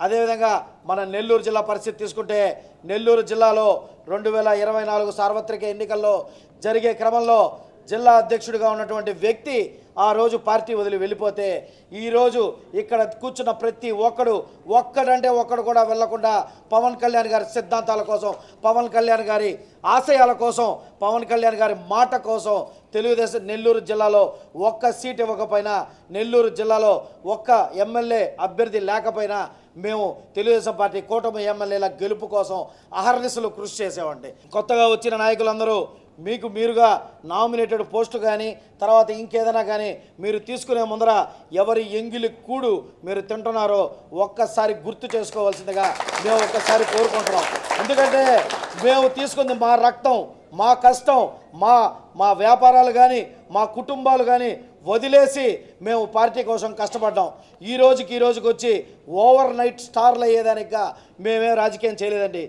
అదేవిధంగా మన నెల్లూరు జిల్లా పరిస్థితి తీసుకుంటే నెల్లూరు జిల్లాలో 2024 సార్వత్రిక ఎన్నికల్లో జరిగే క్రమంలో జిల్లా అధ్యక్షుడిగా ఉన్నటువంటి వ్యక్తి ఆ రోజు పార్టీ వదిలి వెళ్ళిపోతే ఈరోజు ఇక్కడ కూర్చున్న ప్రతి ఒక్కడు కూడా వెళ్లకుండా పవన్ కళ్యాణ్ గారి సిద్ధాంతాల కోసం, పవన్ కళ్యాణ్ గారి ఆశయాల కోసం, పవన్ కళ్యాణ్ గారి మాట కోసం తెలుగుదేశం నెల్లూరు జిల్లాలో ఒక్క సీట్ ఇవ్వకపోయినా, నెల్లూరు జిల్లాలో ఒక్క ఎమ్మెల్యే అభ్యర్థి లేకపోయినా మేము తెలుగుదేశం పార్టీ కూటమి ఎమ్మెల్యేల గెలుపు కోసం అహర్నిశలు కృషి చేసేవాడి. కొత్తగా వచ్చిన నాయకులందరూ మీకు మీరుగా నామినేటెడ్ పోస్టు కానీ తర్వాత ఇంకేదైనా కానీ మీరు తీసుకునే ముందర ఎవరి ఎంగిలి కూడు మీరు తింటున్నారో ఒక్కసారి గుర్తు చేసుకోవాల్సిందిగా మేము ఒక్కసారి కోరుకుంటున్నాం. ఎందుకంటే మేము తీసుకుంది మా రక్తం, మా కష్టం, మా వ్యాపారాలు కానీ మా కుటుంబాలు కానీ వదిలేసి మేము పార్టీ కోసం కష్టపడ్డాం. ఈ రోజుకి వచ్చి ఓవర్ నైట్ స్టార్లు అయ్యేదానిగా మేమే రాజకీయం చేయలేదండి.